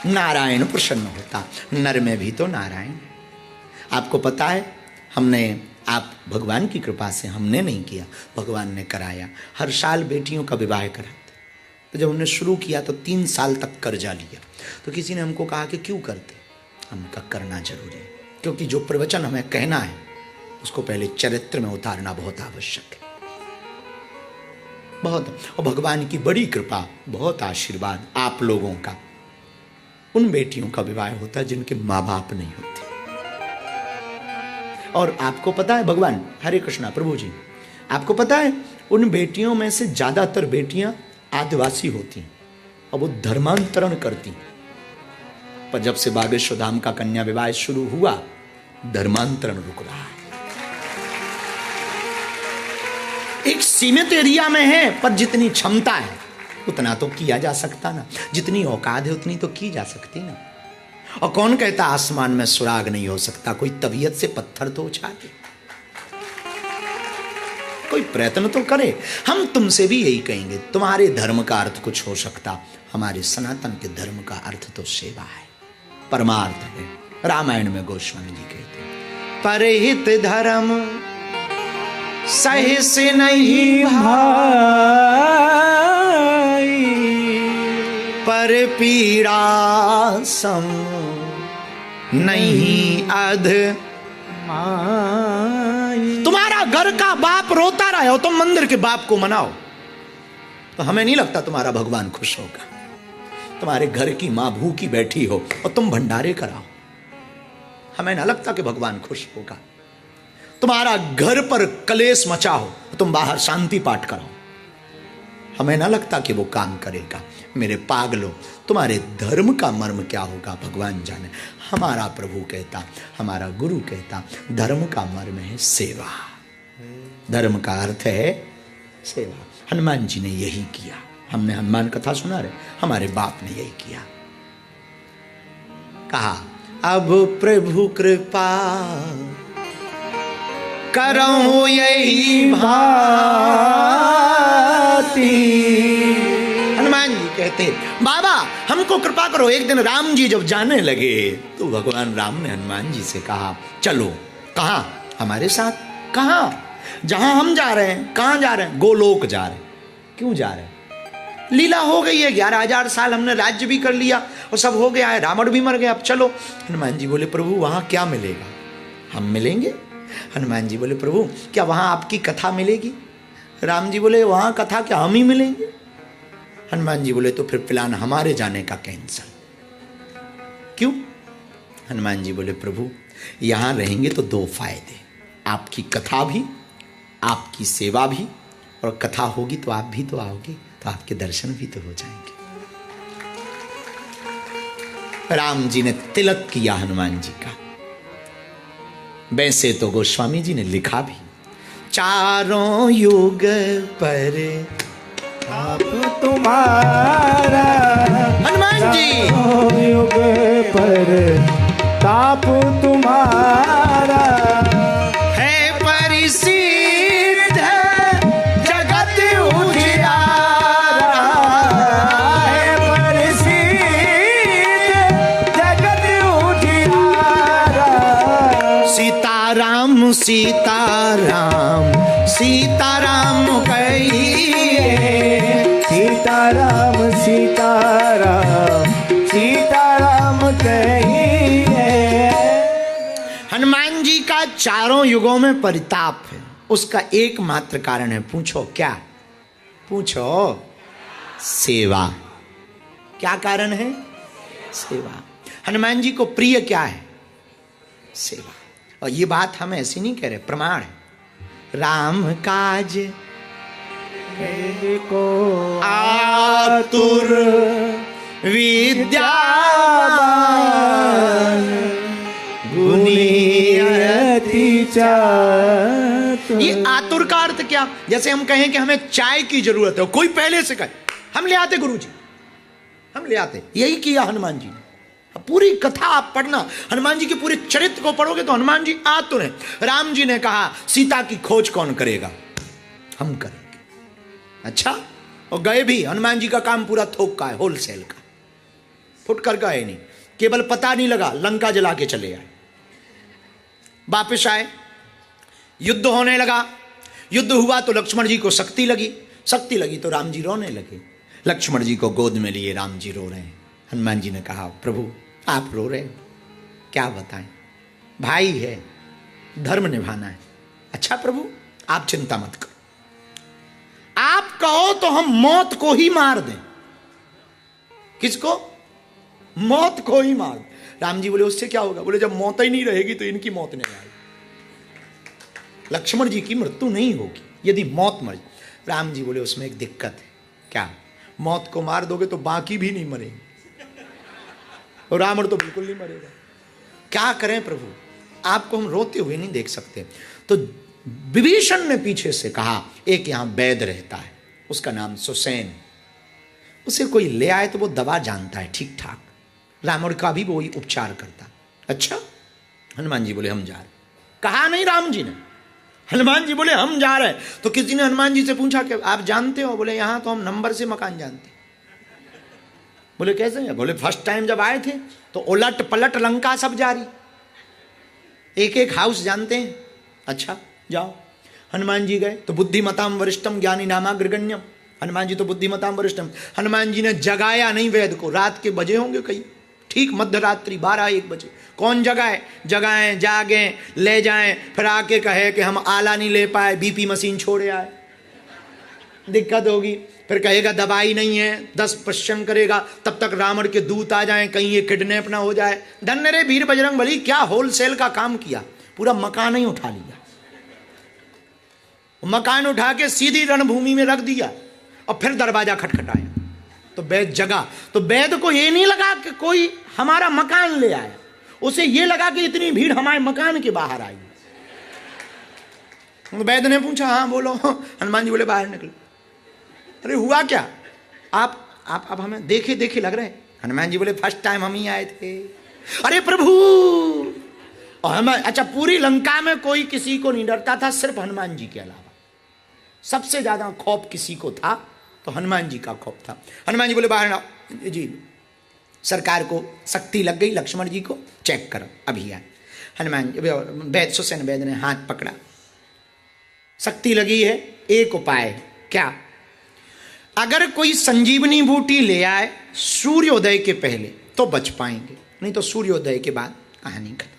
नारायण प्रसन्न होता। नर में भी तो नारायण है। आपको पता है, आप भगवान की कृपा से, हमने नहीं किया, भगवान ने कराया। हर साल बेटियों का विवाह कराते। तो जब हमने शुरू किया तो 3 साल तक कर्जा लिया। तो किसी ने हमको कहा कि क्यों करते? हमने कहा करना जरूरी है, क्योंकि जो प्रवचन हमें कहना है उसको पहले चरित्र में उतारना बहुत आवश्यक है। बहुत। और भगवान की बड़ी कृपा, बहुत आशीर्वाद आप लोगों का, उन बेटियों का विवाह होता है जिनके माँ बाप नहीं होते। और आपको पता है, भगवान, हरे कृष्णा प्रभु जी, आपको पता है उन बेटियों में से ज्यादातर बेटियां आदिवासी होती हैं और वो धर्मांतरण करती। पर जब से बागेश्वर धाम का कन्या विवाह शुरू हुआ, धर्मांतरण रुक रहा है। एक सीमित एरिया में है, पर जितनी क्षमता है उतना तो किया जा सकता ना, जितनी औकात है उतनी तो की जा सकती ना। और कौन कहता आसमान में सुराग नहीं हो सकता? कोई तबीयत से पत्थर तो उछाले, कोई प्रयत्न तो करे। हम तुमसे भी यही कहेंगे, तुम्हारे धर्म का अर्थ कुछ हो सकता, हमारे सनातन के धर्म का अर्थ तो सेवा है, परमार्थ है। रामायण में गोस्वामी जी कहते हैं, परहित धर्म सहस नहीं भाई, पर पीड़ा सम नहीं अध माई। तुम्हारा घर का बाप रोता रहे हो, तुम मंदिर के बाप को मनाओ, तो हमें नहीं लगता तुम्हारा भगवान खुश होगा। तुम्हारे घर की मां भूखी बैठी हो और तुम भंडारे कराओ, हमें ना लगता कि भगवान खुश होगा। तुम्हारा घर पर कलेश मचा हो, तुम बाहर शांति पाठ कराओ, हमें ना लगता कि वो काम करेगा। मेरे पागलों, तुम्हारे धर्म का मर्म क्या होगा भगवान जाने। हमारा प्रभु कहता, हमारा गुरु कहता, धर्म का मर्म है सेवा, धर्म का अर्थ है सेवा। हनुमान जी ने यही किया। हमने हनुमान कथा सुना रहे, हमारे बाप ने यही किया। कहा, अब प्रभु कृपा करऊं यही भांति। हनुमान जी कहते, बाबा हमको कृपा करो। एक दिन राम जी जब जाने लगे तो भगवान राम ने हनुमान जी से कहा, चलो। कहां? हमारे साथ। कहां? जहां हम जा रहे हैं। कहां जा रहे हैं? गोलोक जा रहे हैं। क्यों जा रहे हैं? लीला हो गई है, 11,000 साल हमने राज्य भी कर लिया और सब हो गया है, रावण भी मर गया, अब चलो। हनुमान जी बोले, प्रभु वहां क्या मिलेगा? हम मिलेंगे। हनुमान जी बोले, प्रभु क्या वहां आपकी कथा मिलेगी? राम जी बोले, वहां कथा क्या, हम ही मिलेंगे। हनुमान जी बोले, तो फिर प्लान हमारे जाने का कैंसल। क्यों? हनुमान जी बोले, प्रभु यहां रहेंगे तो 2 फायदे, आपकी कथा भी, आपकी सेवा भी, और कथा होगी तो आप भी तो आओगे, तो आपके दर्शन भी तो हो जाएंगे। राम जी ने तिलक किया हनुमान जी का। वैसे तो गोस्वामी जी ने लिखा भी, चारों युग पर आप तुम्हारा, हनुमान जी युग पर ताप तुम्हारा है परिसिद्ध जगत उजियारा, है परिसिद्ध जगत उजियारा। सीताराम सीताराम सीताराम कहिए, सीताराम सीताराम सीताराम कहिए। हनुमान जी का चारों युगों में परिताप है, उसका एकमात्र कारण है। पूछो क्या? पूछो। सेवा। क्या कारण है? सेवा। हनुमान जी को प्रिय क्या है? सेवा। और ये बात हम ऐसी नहीं कह रहे, प्रमाण है। राम काज को आतुर विद्यावान गुणी अति चातुर। ये आतुर का अर्थ क्या? जैसे हम कहें कि हमें चाय की जरूरत है, कोई पहले से कहे, हम ले आते गुरुजी, हम ले आते। यही किया हनुमान जी ने। पूरी कथा आप पढ़ना, हनुमान जी के पूरे चरित्र को पढ़ोगे तो हनुमान जी आतुर हैं। राम जी ने कहा, सीता की खोज कौन करेगा? हम करेंगे। अच्छा, और गए भी। हनुमान जी का काम पूरा थोक का है, होलसेल का। फुटकर गए नहीं, केवल पता नहीं लगा, लंका जला के चले आए। वापिस आए, युद्ध होने लगा। युद्ध हुआ तो लक्ष्मण जी को शक्ति लगी, शक्ति लगी तो राम जी रोने लगे। लक्ष्मण जी को गोद में लिए राम जी रो रहे हैं। हनुमान जी ने कहा, प्रभु आप रो रहे हो, क्या बताएं, भाई है, धर्म निभाना है। अच्छा प्रभु आप चिंता मत करो, आप कहो तो हम मौत को ही मार दें। किसको? मौत को ही मार दें। राम जी बोले उससे क्या होगा? बोले जब मौत ही नहीं रहेगी तो इनकी मौत नहीं आएगी, लक्ष्मण जी की मृत्यु नहीं होगी यदि मौत मर। राम जी बोले उसमें एक दिक्कत है। क्या? मौत को मार दोगे तो बाकी भी नहीं मरेंगे, और रावण तो बिल्कुल नहीं मरेगा। क्या करें प्रभु, आपको हम रोते हुए नहीं देख सकते। तो विभीषण ने पीछे से कहा, एक यहां वैद्य रहता है, उसका नाम सुसैन, उसे कोई ले आए तो वो दवा जानता है ठीक ठाक, रावण का भी वो ही उपचार करता। अच्छा, हनुमान जी बोले हम जा रहे। कहा नहीं राम जी ने, हनुमान जी बोले हम जा रहे हैं। तो किसी ने हनुमान जी से पूछा कि आप जानते हो? बोले यहां तो हम नंबर से मकान जानते। बोले कैसे है? बोले फर्स्ट टाइम जब आए थे तो उलट पलट लंका सब जारी, एक एक हाउस जानते हैं। अच्छा जाओ। हनुमान जी गए तो बुद्धिमताम वरिष्ठम ज्ञानी नामाग्रगण्यम, हनुमान जी तो बुद्धिमताम वरिष्ठम। हनुमान जी ने जगाया नहीं वैद्य को, रात के बजे होंगे कई, ठीक मध्य रात्रि 12-1 बजे। कौन जगाए? जगाएं, जागें, ले जाएं, फिर आके कहे कि हम आला नहीं ले पाए, बीपी मशीन छोड़े आए, दिक्कत होगी। फिर कहेगा दवाई नहीं है, 10 क्वेश्चन करेगा, तब तक रावण के दूत आ जाएं, कहीं ये किडनैप ना हो जाए। धन्य रे वीर बजरंग बली, क्या होलसेल का काम किया, पूरा मकान ही उठा लिया, मकान उठा के सीधी रणभूमि में रख दिया और फिर दरवाजा खटखटाया। तो वैद्य जगा, तो वैद्य को ये नहीं लगा कि कोई हमारा मकान ले आया, उसे ये लगा कि इतनी भीड़ हमारे मकान के बाहर आई। वैद्य ने पूछा हाँ बोलो। हनुमान जी बोले बाहर निकलो। अरे हुआ क्या? आप हमें देखे देखे लग रहे हैं। हनुमान जी बोले फर्स्ट टाइम हम ही आए थे। अरे प्रभु, और हमें, अच्छा पूरी लंका में कोई किसी को नहीं डरता था, सिर्फ हनुमान जी के अलावा। सबसे ज्यादा खौफ किसी को था तो हनुमान जी का खौफ था। हनुमान जी बोले बाहर ना जी, सरकार को शक्ति लग गई, लक्ष्मण जी को चेक करो अभी आए। हनुमान वैद्य सुसैन वैद्य ने हाथ पकड़ा, शक्ति लगी है, एक उपाय। क्या? अगर कोई संजीवनी बूटी ले आए सूर्योदय के पहले तो बच पाएंगे, नहीं तो सूर्योदय के बाद कहानी खत्म।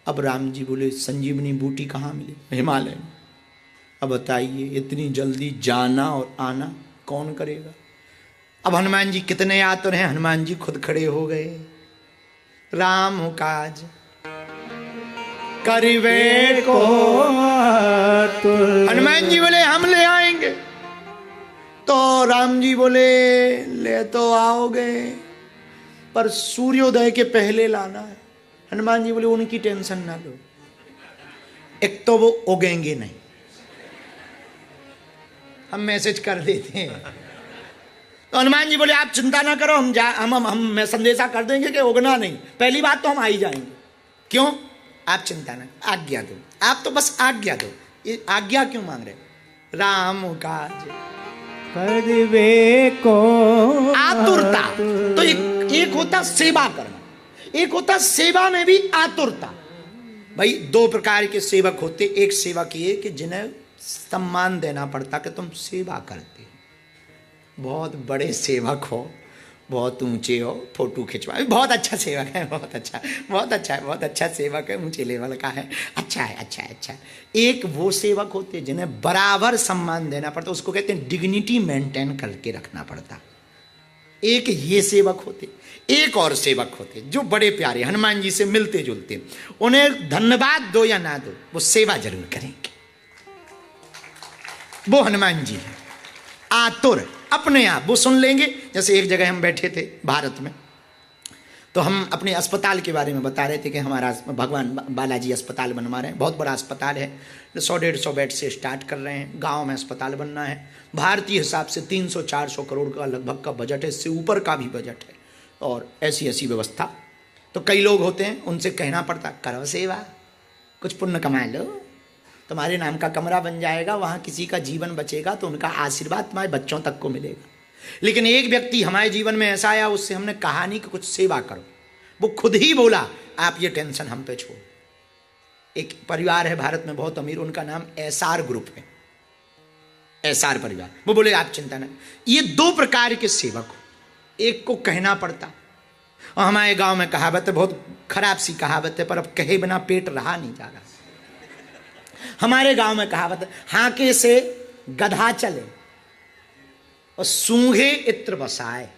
अब राम जी बोले संजीवनी बूटी कहाँ मिली? हिमालय में। अब बताइए इतनी जल्दी जाना और आना कौन करेगा? अब हनुमान जी कितने आतुर हैं, हनुमान जी खुद खड़े हो गए। राम काज करिवे को, हनुमान जी बोले हम ले आएंगे। तो राम जी बोले ले तो आओगे पर सूर्योदय के पहले लाना है। हनुमान जी बोले उनकी टेंशन ना लो, एक तो वो उगेंगे नहीं, हम मैसेज कर देते हैं। तो हनुमान जी बोले आप चिंता ना करो, हम संदेशा कर देंगे कि उगना नहीं, पहली बात तो हम आ ही जाएंगे। क्यों? आप चिंता ना, आज्ञा दो, आप तो बस आज्ञा दो। ये आज्ञा क्यों मांग रहे? राम काज करवे को आतुरता। तो एक होता सेवा करना, एक होता सेवा में भी आतुरता। भाई 2 प्रकार के सेवक होते, एक सेवक ये कि जिन्हें सम्मान देना पड़ता कि तुम सेवा करते हो, बहुत बड़े सेवक हो, बहुत ऊंचे हो, फोटो खिंचवा, बहुत अच्छा सेवक है, बहुत अच्छा है, बहुत अच्छा सेवक है, ऊंचे लेवल का है, अच्छा है, अच्छा है, अच्छा है। एक वो सेवक होते हैं जिन्हें बराबर सम्मान देना पड़ता, उसको कहते हैं डिग्निटी मेंटेन करके रखना पड़ता। एक ये सेवक होते, एक और सेवक होते जो बड़े प्यारे हनुमान जी से मिलते जुलते, उन्हें धन्यवाद दो या ना दो वो सेवा जरूर करेंगे। वो हनुमान जी है, आतुर, अपने आप वो सुन लेंगे। जैसे एक जगह हम बैठे थे भारत में, तो हम अपने अस्पताल के बारे में बता रहे थे कि हमारा भगवान बालाजी अस्पताल बनवा रहे हैं, बहुत बड़ा अस्पताल है, 100-150 बेड से स्टार्ट कर रहे हैं, गांव में अस्पताल बनना है। भारतीय हिसाब से 300-400 करोड़ का लगभग का बजट है, इससे ऊपर का भी बजट है, और ऐसी व्यवस्था। तो कई लोग होते हैं, उनसे कहना पड़ता करो सेवा, कुछ पुण्य कमा लो, तुम्हारे नाम का कमरा बन जाएगा, वहाँ किसी का जीवन बचेगा तो उनका आशीर्वाद तुम्हारे बच्चों तक को मिलेगा। लेकिन एक व्यक्ति हमारे जीवन में ऐसा आया, उससे हमने कहा नहीं कि कुछ सेवा करो, वो खुद ही बोला आप ये टेंशन हम पे छोड़ो। एक परिवार है भारत में बहुत अमीर, उनका नाम एसआर ग्रुप है, एसआर परिवार। वो बोले आप चिंता न, ये दो प्रकार के सेवक हो, एक को कहना पड़ता, और हमारे गांव में कहावत है, बहुत खराब सी कहावत है, पर अब कहे बिना पेट रहा नहीं जा रहा। हमारे गांव में कहावत है, हाके से गधा चले और सूंघे इत्र बसाए।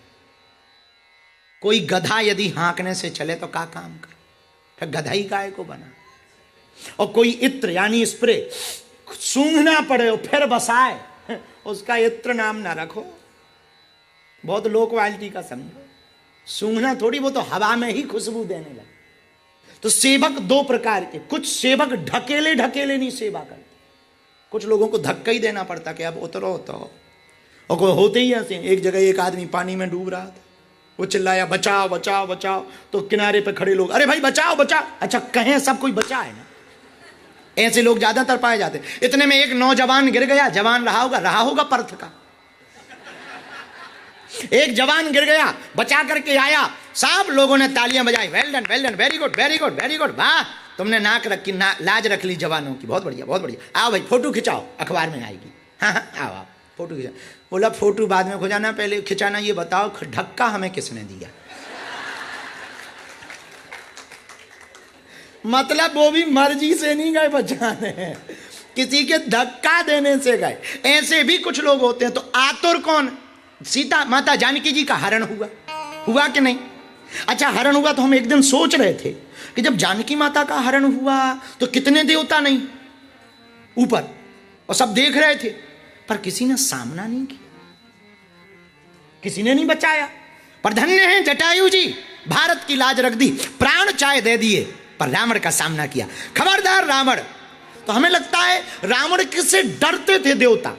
कोई गधा यदि हाँकने से चले तो क्या काम करे, फिर गधा ही काय को बना। और कोई इत्र यानी स्प्रे सूंघना पड़े और फिर बसाए, उसका इत्र नाम ना रखो, बहुत लो क्वालिटी का समझो। सूंघना थोड़ी, वो तो हवा में ही खुशबू देने लगे। तो सेवक दो प्रकार के, कुछ सेवक ढकेले ढकेले नहीं सेवा करते, कुछ लोगों को धक्का ही देना पड़ता कि अब उतरो तो, और कोई होते ही ऐसे। एक जगह एक आदमी पानी में डूब रहा था, वो चिल्लाया बचाओ बचाओ बचाओ, तो किनारे पे खड़े लोग अरे भाई बचाओ बचाओ। अच्छा कहें सब कोई बचा है ना, ऐसे लोग ज्यादातर पाए जाते। इतने में एक नौजवान गिर गया, जवान रहा होगा पर्थ का, एक जवान गिर गया, बचा करके आया, सब लोगों ने तालियां बजाई, well done very good very good very good, वाह तुमने नाक रखी, लाज रख ली जवानों की, बहुत बढ़िया बहुत बढ़िया, आओ भाई फोटो खिंचाओ, अखबार में आएगी। हाँ आओ आप फोटो खिंचाओ। बोला फोटो बाद में खिंचाना, पहले खिंचाना ये बताओ धक्का हमें किसने दिया। मतलब वो भी मर्जी से नहीं गए बचाने, किसी के धक्का देने से गए। ऐसे भी कुछ लोग होते हैं। तो आतुर कौन? सीता माता जानकी जी का हरण हुआ कि नहीं? अच्छा हरण हुआ तो हम एक दिन सोच रहे थे कि जब जानकी माता का हरण हुआ तो कितने देवता नहीं ऊपर, और सब देख रहे थे, पर किसी ने सामना नहीं किया, किसी ने नहीं बचाया। पर धन्य है जटायु जी, भारत की लाज रख दी, प्राण चाहे दे दिए, पर रावण का सामना किया। खबरदार रावण। तो हमें लगता है रावण किससे डरते थे देवता,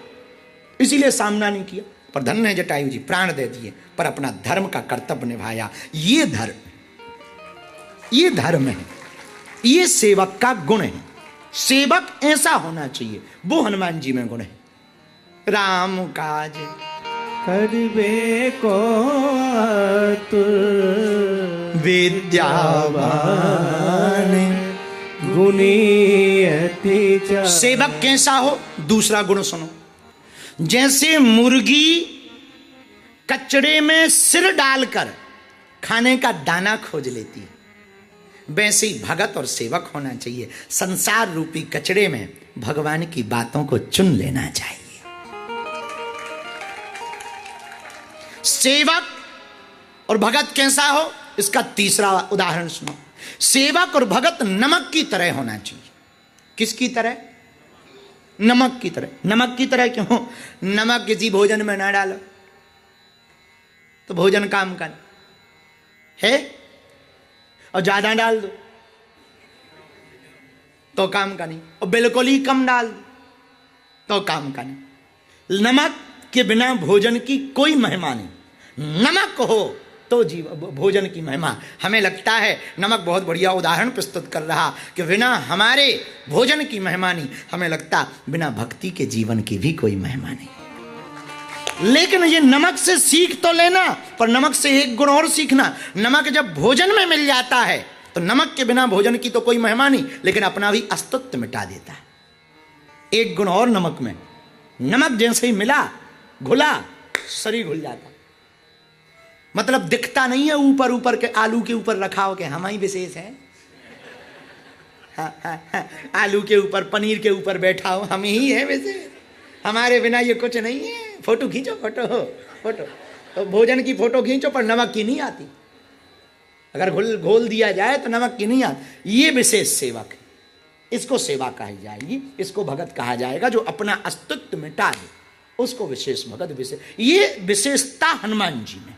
इसीलिए सामना नहीं किया। पर धन्य है जटायु जी, प्राण दे दिए, पर अपना धर्म का कर्तव्य निभाया। ये धर्म है, ये सेवक का गुण है। सेवक ऐसा होना चाहिए, वो हनुमान जी में गुण है। राम काज करबे को आतुर विद्यावान गुणी अति चातुर। सेवक कैसा हो? दूसरा गुण सुनो। जैसे मुर्गी कचड़े में सिर डालकर खाने का दाना खोज लेती है, वैसे ही भगत और सेवक होना चाहिए। संसार रूपी कचड़े में भगवान की बातों को चुन लेना चाहिए। सेवक और भगत कैसा हो, इसका तीसरा उदाहरण सुनो। सेवक और भगत नमक की तरह होना चाहिए। किसकी तरह? नमक की तरह। नमक की तरह क्यों? नमक किसी भोजन में ना डालो तो भोजन काम का है, और ज्यादा डाल दो तो काम का नहीं, और बिल्कुल ही कम डाल दो तो काम का नहीं। नमक के बिना भोजन की कोई महिमा नहीं, नमक हो तो भोजन की महिमा। हमें लगता है नमक बहुत बढ़िया उदाहरण प्रस्तुत कर रहा कि बिना हमारे भोजन की महिमा नहीं, हमें लगता बिना भक्ति के जीवन की भी कोई महिमा नहीं। लेकिन ये नमक से सीख तो लेना, पर नमक से एक गुण और सीखना। नमक जब भोजन में मिल जाता है तो नमक के बिना भोजन की तो कोई महिमा नहीं, लेकिन अपना भी अस्तित्व मिटा देता है। एक गुण और नमक में, नमक जैसे ही मिला घुला, शरीर घुल जाता। मतलब दिखता नहीं है ऊपर ऊपर के आलू के ऊपर रखा हो कि हम ही विशेष है। आलू के ऊपर पनीर के ऊपर बैठा हो, हम ही है विशेष, हमारे बिना ये कुछ नहीं है। फोटो खींचो, फोटो तो भोजन की फोटो खींचो, पर नमक की नहीं आती। अगर घोल दिया जाए तो नमक की नहीं आती। ये विशेष सेवक है, इसको सेवा कही जाएगी, इसको भगत कहा जाएगा। जो अपना अस्तित्व मिटा दे उसको विशेष भगत। विशेष ये विशेषता हनुमान जी में।